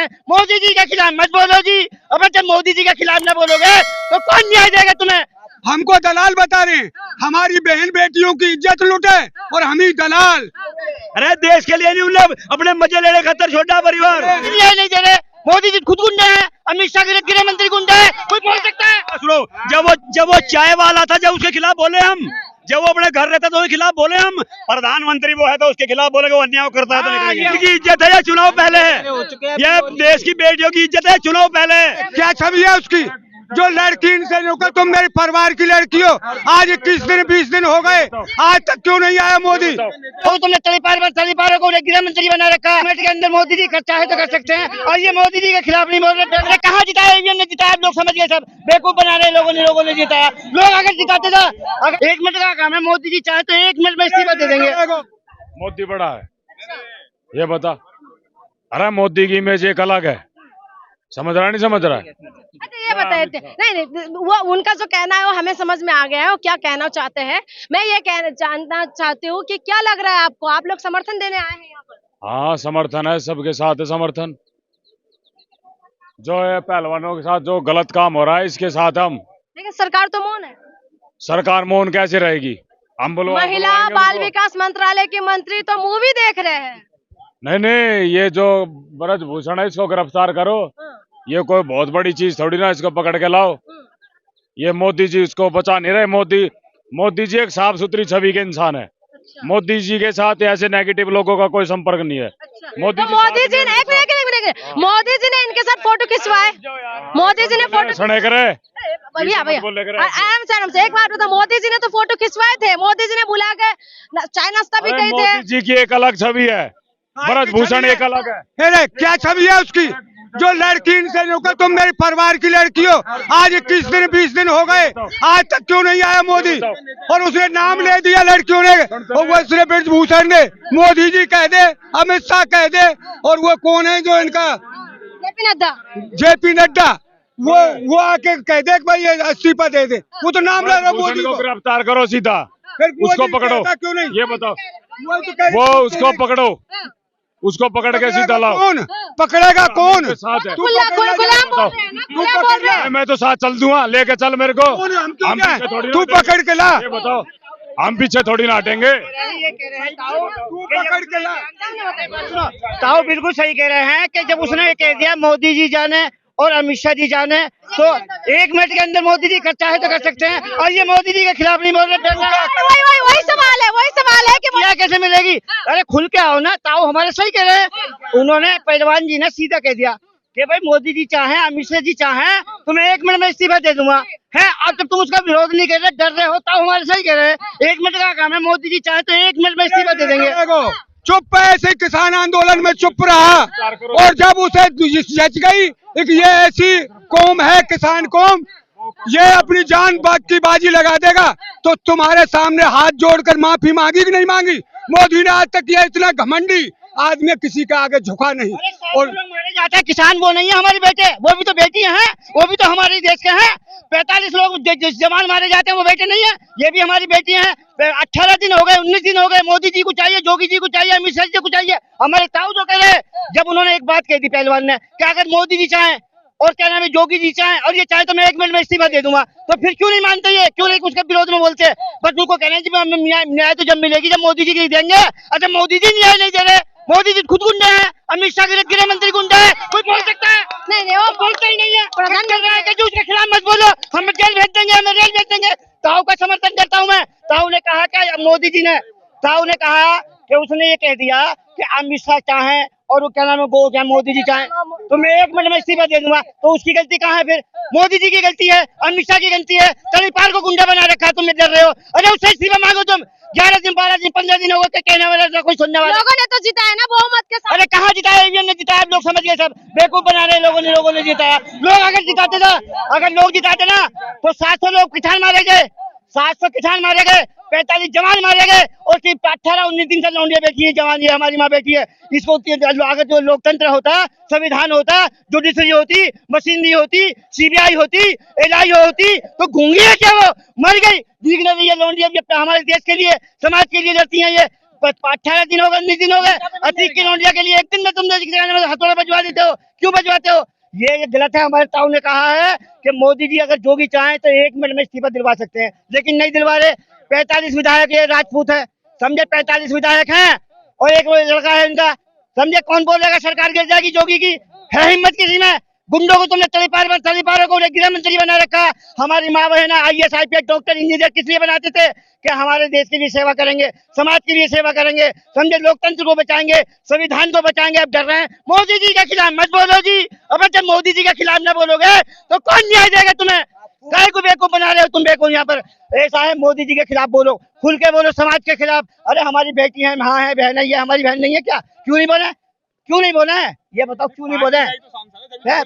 हैं। मोदी जी के खिलाफ मत बोलो जी। अब जब मोदी जी के खिलाफ ना बोलोगे तो कौन न्याय देगा तुम्हें? हमको दलाल बता रहे हैं, हमारी बहन बेटियों की इज्जत लूटे और हम ही दलाल। अरे देश के लिए नहीं, मतलब अपने मजे लेने खातर छोटा परिवार न्याय नहीं दे रहे। मोदी जी खुद गुंडे हैं, अमित शाह के गृह मंत्री गुंडे हैं, कोई बोल सकता है? सुनो, जब वो चाय वाला था, जब उसके खिलाफ बोले हम, जब वो अपने घर रहता तो उसके खिलाफ बोले हम, प्रधानमंत्री वो है तो उसके खिलाफ बोले, वो अन्याय करता है तो निकलेंगे। की इज्जत है या चुनाव पहले है? ये देश की बेटियों की इज्जत है, चुनाव पहले है। क्या छवि है उसकी? जो लड़की इनसे रोका, तुम मेरे परिवार की लड़की हो, आज 21 दिन 20 दिन हो गए, आज तक क्यों नहीं आया मोदी? तो तुमने तलीपार को गृह मंत्री बना रखा है। के अंदर मोदी जी चाहे तो कर सकते हैं, और ये मोदी जी के खिलाफ नहीं बोल रहे। कहाँ जिताया? ईवीएम ने जिताया। आप लोग समझ गए, सब बेवकूफ बना रहे लोगों ने जिताया। लोग अगर जिताते था, अगर 1 मिनट का काम है, मोदी जी चाहे तो 1 मिनट में इस्तीफा दे देंगे। मोदी बड़ा है, ये बता। अरे मोदी की इमेज एक अलग है, समझ रहा नहीं समझ रहा है? अच्छा ये बताए नहीं, वो उनका जो कहना है वो हमें समझ में आ गया है, वो क्या कहना चाहते हैं। मैं ये जानना चाहती हूँ कि क्या लग रहा है आपको, आप लोग समर्थन देने आए हैं यहाँ पर? हाँ समर्थन है, सबके साथ है समर्थन। जो है पहलवानों के साथ जो गलत काम हो रहा है, इसके साथ हम। लेकिन सरकार तो मौन है। सरकार मौन कैसे रहेगी? हम बोलो महिला बाल विकास मंत्रालय के मंत्री तो मूवी देख रहे हैं। नहीं, ये जो ब्रजभूषण है इसको गिरफ्तार करो, ये कोई बहुत बड़ी चीज थोड़ी ना, इसको पकड़ के लाओ। ये मोदी जी इसको बचा नहीं रहे। मोदी जी एक साफ सुथरी छवि के इंसान है। अच्छा। मोदी जी के साथ ऐसे नेगेटिव लोगों का कोई संपर्क नहीं है। अच्छा। मोदी तो मोदी जी ने मोदी जी ने इनके साथ फोटो खिंचवाए। मोदी जी ने फोटो सुने करे भैया एक बात बताओ, मोदी जी ने तो फोटो खिंचवाए थे, मोदी जी ने बुला के चाय नाश्ता भी गए थे। मोदी जी की एक अलग छवि है, ब्रजभूषण एक अलग है। अरे क्या छवि है उसकी? जो लड़की इनसे रोका, तुम मेरे परिवार की लड़की हो, आज 21 दिन 20 दिन हो गए, आज तक क्यों नहीं आया मोदी? और उसने नाम ले दिया लड़कियों ने, और वो इसने ब्रजभूषण ने, मोदी जी कह दे, अमित शाह कह दे, और वो कौन है जो इनका जेपी नड्डा, वो आके कह दे भाई इस्तीफा दे दे। वो तो नाम ले रहा मोदी को गिरफ्तार करो सीधा, उसको पकड़ो। क्यों नहीं? ये बताओ, वो उसको पकड़ो, उसको पकड़ के सीधा लाओ। कौन पकड़ेगा? कौन साथ है? गुलाम मैं तो साथ चल दूंगा, लेके चल मेरे को। तू पकड़ के ला। ये बताओ, हम पीछे थोड़ी ना हटेंगे। तू पकड़ के ला। ताऊ बिल्कुल सही कह रहे हैं कि जब उसने कह दिया मोदी जी जाने और अमित शाह जी जाने, तो 1 मिनट के अंदर मोदी जी चाहे तो कर सकते हैं, और ये मोदी जी के खिलाफ नहीं बोल रहे। वही सवाल है कि क्या कैसे मिलेगी? अरे खुल के आओ ना ताऊ, हमारे सही कह रहे हैं। उन्होंने पहलवान जी ने सीधा कह दिया कि भाई मोदी जी चाहे अमित शाह जी चाहे तो मैं 1 मिनट में इस्तीफा दे दूंगा है। अब जब तुम उसका विरोध नहीं कर रहे, डर रहे हो, ताऊ हमारे सही कह रहे हैं। 1 मिनट का काम है, मोदी जी चाहे तो 1 मिनट में इस्तीफा दे देंगे। चुप ऐसे किसान आंदोलन में चुप रहा, और जब उसे जच गई कि ये ऐसी कौम है किसान कौम, ये अपनी जान बात की बाजी लगा देगा, तो तुम्हारे सामने हाथ जोड़कर माफी मांगी कि नहीं मांगी? मोदी ने आज तक ये इतना घमंडी आदमी किसी का आगे झुका नहीं। और मारे जाते हैं किसान, वो नहीं है हमारे बेटे, वो भी तो बेटियां हैं, वो भी तो हमारे देश के हैं। 45 लोग जवान मारे जाते हैं, वो बेटे नहीं है, ये भी हमारी बेटियां हैं। 18 दिन हो गए, 19 दिन हो गए, मोदी जी को चाहिए, योगी जी को चाहिए, अमित शाह जी को चाहिए। हमारे ताऊ जो कह रहे, जब उन्होंने एक बात कही थी पहलवान ने कि अगर मोदी जी चाहे और क्या नाम है योगी जी चाहे और ये चाहे तो मैं 1 मिनट में इस्तीफा दे दूंगा, तो फिर क्यों नहीं मानते? ये क्यों नहीं उसके विरोध में बोलते? बस उनको कहना है कि न्याय तो जब मिलेगी जब मोदी जी की देंगे। अच्छा मोदी जी न्याय नहीं दे रहे, मोदी जी खुद गुंडे हैं, अमित शाह के गृह मंत्री गुंडे हैं, कोई बोल सकता है? नहीं, वो बोलते ही नहीं है। प्रधान कर रहा है कि उसके खिलाफ मत बोलो, हम जेल भेज देंगे, हमें रेल भेज देंगे। ताऊ का समर्थन करता हूँ मैं। ताऊ ने कहा कि मोदी जी ने, ताऊ ने कहा कि उसने ये कह दिया कि अमित शाह चाहे और वो क्या नाम है वो क्या मोदी जी चाहे तो मैं 1 मिनट में इस्तीफा दे दूंगा, तो उसकी गलती कहाँ है? फिर मोदी जी की गलती है, अमित शाह की गलती है। तलीपार को गुंडा बना रखा है, तुम डर रहे हो। अरे उससे इस्तीफा मांगो तुम। 11 दिन 12 दिन 15 दिन हो गए, कहने वाला कोई सुनने वाला। लोगों ने तो जिताया ना बहुमत के साथ। अरे कहाँ जिताया? ईवीएम ने जिताया। आप लोग समझ गए, सब बेवकूफ बना रहे लोगों ने जिताया। लोग अगर जिताते ना, अगर लोग जिताते ना तो 700 लोग किसान मारे गए, 700 किसान मारे गए, 45 जवान मारे गए, और सिर्फ 18-19 दिन से लौंडिया बैठी है जवान, ये हमारी माँ बैठी है। इसको अगर जो लोकतंत्र होता, संविधान होता, जुडिशरी होती, मशीनरी होती, सीबीआई होती, एलआई होती, तो गूंगी है क्या? वो मर गई, दिख नहीं रही है लौंडिया। हमारे देश के लिए, समाज के लिए लड़ती हैं ये। 18 दिन हो गए, 19 दिन हो गए, 80 किलोमीटर के लिए एक दिन में तुम हथौड़े बजवा देते हो, क्यों बजवाते हो? ये गलत है। हमारे ताऊ ने कहा है कि मोदी जी अगर जोगी चाहें तो 1 मिनट में इस्तीफा दिलवा सकते हैं, लेकिन नहीं दिलवा रहे। 45 विधायक ये राजपूत है, समझे, 45 विधायक हैं और एक लड़का है इनका, समझे। कौन बोलेगा सरकार गिर जाएगी जोगी की? है हिम्मत किसी में? गुंडों को तुमने तलीपारों को गृह मंत्री बना रखा। हमारी माँ बहन IAS IPS डॉक्टर इंजीनियर किस लिए बनाते थे? कि हमारे देश के लिए सेवा करेंगे, समाज के लिए सेवा करेंगे, समझे, लोकतंत्र को बचाएंगे, संविधान को बचाएंगे। अब डर रहे हैं मोदी जी के खिलाफ मत बोलो जी। अब जब मोदी जी के खिलाफ न बोलोगे तो कौन न्याय देगा तुम्हें? काय को बेवकूफ बना रहे हो तुम? बेवकूफ यहाँ पर ऐसा है, मोदी जी के खिलाफ बोलो, खुल के बोलो, समाज के खिलाफ। अरे हमारी बेटी है, माँ है, बहन है, ये हमारी बहन नहीं है क्या? क्यों नहीं बोला? क्यों नहीं बोला है? ये बताओ, क्यों नहीं बोले?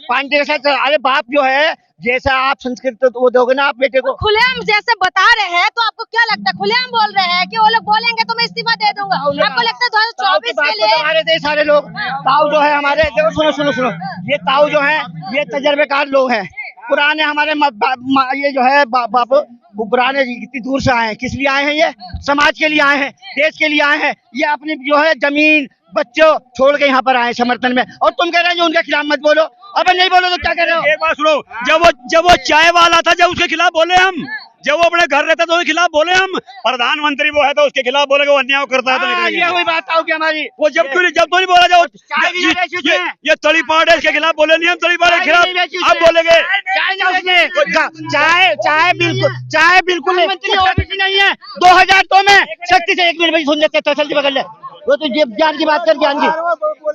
पांडे के साथ अरे बाप जो है, जैसा आप संस्कृत तो वो दोगे ना आप बेटे को। खुलेआम जैसे बता रहे हैं, तो आपको क्या लगता है? खुलेआम बोल रहे हैं कि वो लोग बोलेंगे तो मैं इस्तीफा दे दूंगा। आपको लगता है 2024 के लिए हमारे थे सारे लोग? ताऊ जो है हमारे, देखो सुनो सुनो सुनो, ये ताऊ जो है ये तजर्बेकार लोग हैं, पुराने हमारे ये जो है बाप पुराने इतनी दूर से आए हैं। किस लिए आए हैं? ये समाज के लिए आए हैं, देश के लिए आए हैं। ये अपनी जो है जमीन बच्चों छोड़ के यहाँ पर आए समर्थन में, और तुम कह रहे हो उनके खिलाफ मत बोलो। अब नहीं बोलो तो क्या कर रहे हो? एक बात सुनो, जब वो चाय वाला था, जब उसके खिलाफ बोले हम, जब वो अपने घर रहता तो उसके खिलाफ बोले हम, प्रधानमंत्री वो है तो उसके खिलाफ बोले, वो अन्याय करता है तो निकलेंगे। ये हुई बात आओ कि हमारी वो जब तो नहीं बोला, जब ये तड़ीपाड़ है इसके खिलाफ बोले नहीं हम, तड़ीपाड़ के खिलाफ अब बोलेंगे। चाय बिल्कुल नहीं है। 2002 में शक्ति से, 1 मिनट भाई सुन लेते, तसल्ली पकड़ ले, वो तो ज्ञान की बात कर, ज्ञान की।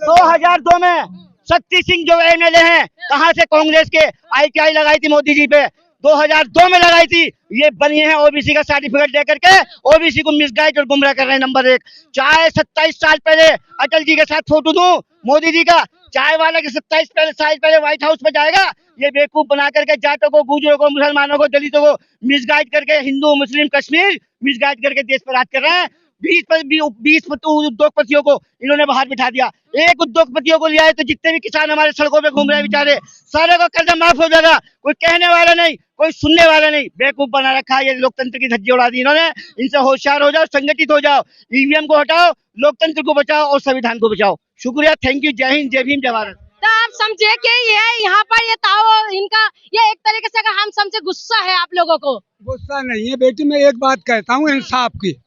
2002 में शक्ति सिंह जो MLA हैं, कहाँ से? कांग्रेस के। ITI लगाई थी मोदी जी पे, 2002 में लगाई थी। ये बनी है OBC का सर्टिफिकेट लेकर के, OBC को मिसगाइड और गुमराह कर रहे हैं। नंबर 1। चाय 27 साल पहले अटल जी के साथ फोटो दूं मोदी जी का, चाय वाला के 27 साल पहले व्हाइट हाउस में जाएगा। ये बेवकूफ बना करके जाटों को, गुजरों को, मुसलमानों को, दलितों को मिसगाइड करके, हिंदू मुस्लिम कश्मीर मिसगाइड करके देश पर राज कर रहे हैं। 20 उद्योगपतियों को इन्होंने बाहर बिठा दिया। एक उद्योगपतियों को लिया है तो जितने भी किसान हमारे सड़कों पे घूम रहे हैं बेचारे, सारे को कर्जा माफ हो जाएगा। कोई कहने वाला नहीं, कोई सुनने वाला नहीं। बेवकूफ बना रखा है, ये लोकतंत्र की धज्जी उड़ा दी इन्होंने। इनसे होशियार हो जाओ, संगठित हो जाओ, EVM को हटाओ, लोकतंत्र को बचाओ और संविधान को बचाओ। शुक्रिया, थैंक यू, जय हिंद, जय भीम, जय भारत। तो आप समझे कि ये यहाँ पर ये ताऊ इनका, ये एक तरीके से अगर हम समझे गुस्सा है आप लोगों को। गुस्सा नहीं है बेटी, मैं एक बात कहता हूँ इंसाफ की।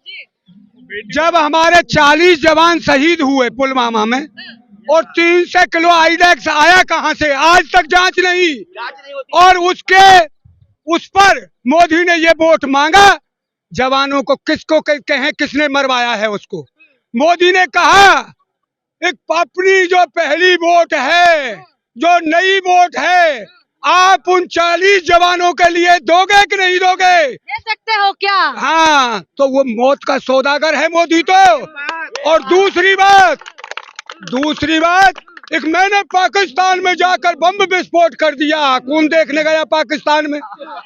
जब हमारे 40 जवान शहीद हुए पुलवामा में, और 300 किलो आइडेक्स आया कहां से? आज तक जांच नहीं। और उस पर मोदी ने ये वोट मांगा। जवानों को किसको कहें, किसने मरवाया है उसको? मोदी ने कहा एक अपनी जो पहली वोट है, जो नई वोट है, आप उन 40 जवानों के लिए दोगे कि नहीं दोगे? दे सकते हो क्या? हाँ, तो वो मौत का सौदागर है मोदी तो। और दूसरी बात, एक मैंने पाकिस्तान में जाकर बम विस्फोट कर दिया, कौन देखने गया पाकिस्तान में?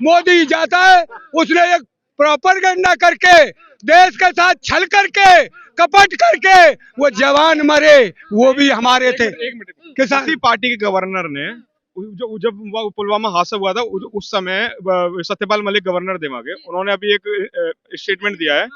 मोदी जाता है, उसने एक प्रोपेगेंडा करके, देश के साथ छल करके, कपट करके वो जवान मरे, वो भी हमारे थे। किसी पार्टी के गवर्नर ने, जब पुलवामा हादसा हुआ था उस समय सत्यपाल मलिक गवर्नर दिमाग है, उन्होंने अभी एक स्टेटमेंट दिया है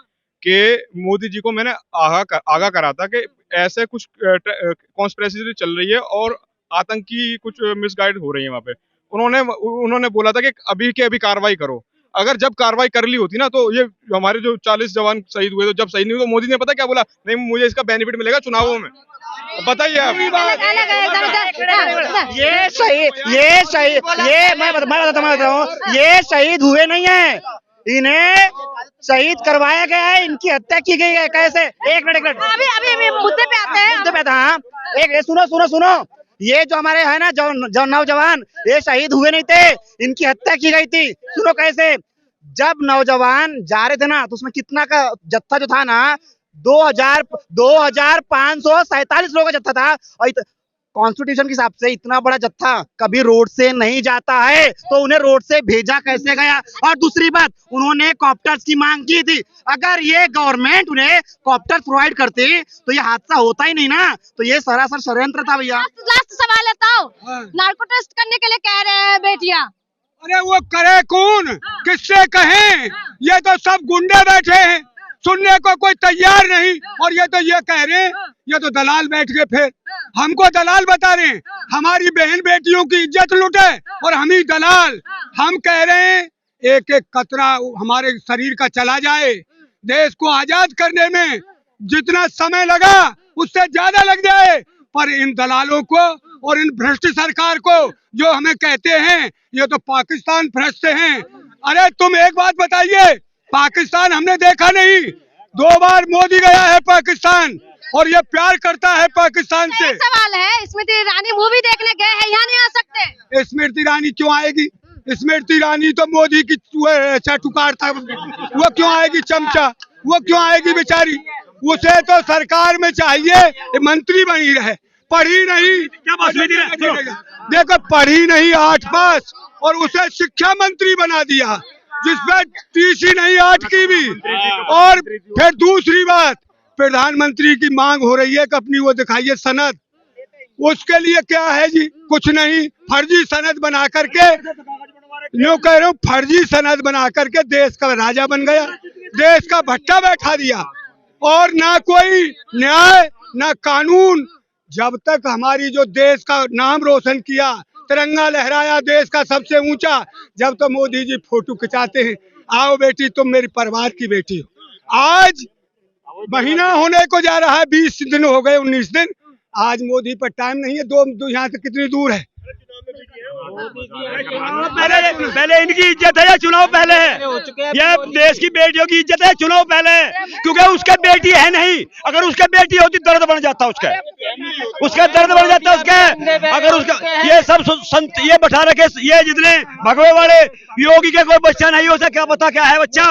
कि मोदी जी को मैंने आगाह करा था कि ऐसे कुछ कॉन्स्पिरेसी चल रही है और आतंकी कुछ मिसगाइड हो रही है वहाँ पे। उन्होंने बोला था कि अभी के अभी कार्रवाई करो। अगर जब कार्रवाई कर ली होती ना, तो ये हमारे जो 40 जवान शहीद हुए, तो जब शहीद नहीं हुए तो मोदी ने पता क्या बोला? नहीं, मुझे इसका बेनिफिट मिलेगा चुनावों में। बताइए आप। मैं बताता हूँ, ये शहीद हुए नहीं है, इन्हें शहीद करवाया गया है, इनकी हत्या की गई है। कैसे? एक मिनट अभी मुद्दे पे आते हैं। मुद्दे पे आता। हाँ, एक सुनो, ये जो हमारे है ना, जो नौजवान, ये शहीद हुए नहीं थे, इनकी हत्या की गई थी। सुनो कैसे? जब नौजवान जा रहे थे ना, तो उसमें कितना का जत्था जो था ना, 2547 लोगों का जत्था था। और कॉन्स्टिट्यूशन के हिसाब से इतना बड़ा जत्था कभी रोड से नहीं जाता है, तो उन्हें रोड से भेजा कैसे गया? और दूसरी बात, उन्होंने कॉप्टर्स की मांग की थी। अगर ये गवर्नमेंट उन्हें कॉप्टर्स प्रोवाइड करती तो ये हादसा होता ही नहीं ना। तो ये सरासर षड्यंत्र था भैया। लास्ट सवाल है ताऊ, नार्को टेस्ट करने के लिए कह रहे हैं बेटियां। अरे वो करे कौन? किससे कहें? ये तो सब गुंडे बैठे हैं, सुनने को कोई तैयार नहीं। और ये तो ये कह रहे हैं, ये तो दलाल बैठ गए, फिर हमको दलाल बता रहे हैं। हमारी बहन बेटियों की इज्जत लुटे और हम ही दलाल। हम कह रहे हैं एक एक कतरा हमारे शरीर का चला जाए। देश को आजाद करने में जितना समय लगा उससे ज्यादा लग जाए, पर इन दलालों को और इन भ्रष्ट सरकार को जो हमें कहते हैं ये तो पाकिस्तान भ्रष्ट हैं। अरे तुम एक बात बताइए, पाकिस्तान हमने देखा नहीं, 2 बार मोदी गया है पाकिस्तान और ये प्यार करता है पाकिस्तान से। सवाल है, स्मृति ईरानी मूवी देखने गए हैं, यहाँ नहीं आ सकते? स्मृति ईरानी क्यों आएगी? स्मृति ईरानी तो मोदी की चटुकार था, वो क्यों आएगी? चमचा, वो क्यों आएगी बेचारी? उसे तो सरकार में चाहिए मंत्री बनी रहे, पढ़ी नहीं। देखो पढ़ी नहीं 8 पास और उसे शिक्षा मंत्री बना दिया जिसमें TC नहीं 8 की भी। और फिर दूसरी बात, प्रधानमंत्री की मांग हो रही है कि अपनी वो दिखाइए सनद। उसके लिए क्या है जी? कुछ नहीं, फर्जी सनद बना करके, यूँ कह रहा हूँ, फर्जी सनद बना करके देश का राजा बन गया, देश का भट्टा बैठा दिया। और ना कोई न्याय ना कानून। जब तक हमारी जो देश का नाम रोशन किया, तिरंगा लहराया देश का सबसे ऊंचा, जब तो मोदी जी फोटो खिंचाते हैं, आओ बेटी तुम मेरी परिवार की बेटी हो। आज महीना होने को जा रहा है, 20 दिन हो गए, 19 दिन। आज मोदी पर टाइम नहीं है। दो यहाँ से कितनी दूर है? पहले इनकी इज्जत है या चुनाव पहले है? ये देश की बेटियों की इज्जत है, चुनाव पहले है। क्योंकि उसका बेटी है नहीं, अगर उसका बेटी होती दर्द बढ़ जाता, उसका दर्द बढ़ जाता उसका। अगर उसका ये सब संत ये बैठा रखे, ये जितने भगवे वाले योगी के कोई बच्चा नहीं हो, उसे क्या पता क्या है बच्चा?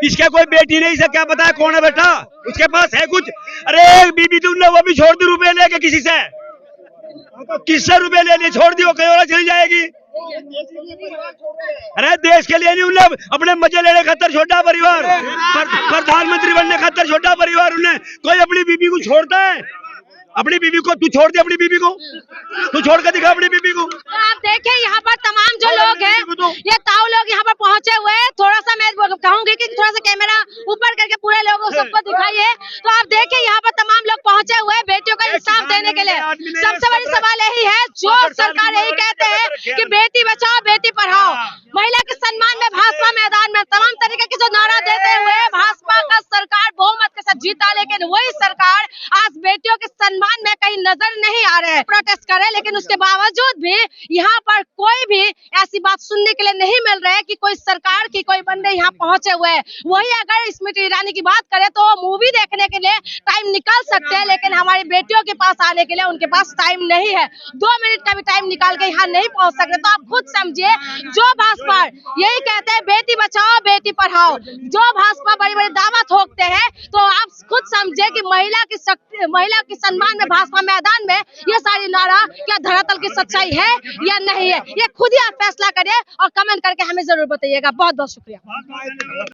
इसके कोई बेटी नहीं, इसे क्या पता है कौन है बेटा? उसके पास है कुछ? अरे बीबी तुमने वो भी छोड़ दी, रुपए लेके किसी से, किससे रुपए ले लिए? छोड़ दियो, कहीं और चली जाएगी। अरे देश के लिए नहीं, उन्हें अपने मजे लेने खातर छोटा परिवार, प्रधानमंत्री बनने खातर छोटा परिवार। उन्हें कोई अपनी बीबी को छोड़ता है? अपनी बीबी को तू छोड़ दे, अपनी बीबी को तू छोड़ कर दिखा अपनी बीबी को। तो आप देखें यहाँ पर तमाम जो लोग हैं, ये ताऊ लोग यहाँ पर पहुंचे हुए हैं। थोड़ा सा मैं कहूंगी कि थोड़ा सा कैमरा ऊपर करके पूरे लोगों सबको दिखाइए। तो आप देखें यहाँ पर तमाम लोग पहुंचे हुए हैं बेटियों का इंसाफ देने के लिए। सबसे बड़ी सवाल यही है, जो सरकार यही कहते हैं कि बेटी बचाओ बेटी पढ़ाओ, महिला के सम्मान में भाजपा मैदान में तमाम तरीके के जो नारा देते हुए भाजपा का सरकार बहुमत के साथ जीता, लेकिन वही सरकार आज बेटियों के सम्मान में कहीं नजर नहीं आ रहे हैं। प्रोटेस्ट कर रहे हैं, लेकिन उसके बावजूद भी यहाँ पर कोई भी ऐसी बात सुनने के लिए नहीं मिल रहा है कि कोई सरकार की कोई बंदे यहाँ पहुंचे हुए हैं। वही अगर स्मृति ईरानी की बात करें तो मूवी देखने के लिए टाइम निकाल सकते हैं, लेकिन हमारी बेटियों के पास आने के लिए उनके पास टाइम नहीं है। 2 मिनट का भी टाइम निकाल के यहाँ नहीं पहुंच सकते। तो आप खुद समझिए, जो भाजपा यही कहते हैं बेटी बचाओ बेटी पढ़ाओ, जो भाजपा बड़ी बड़ी दावा ठोकते हैं, तो आप खुद समझिए कि महिला की सम्मान में भाजपा मैदान में ये सारी नारा क्या धरातल की सच्चाई है या नहीं है, ये खुद ही आप फैसला करिए और कमेंट करके हमें जरूर बताइएगा। बहुत बहुत शुक्रिया।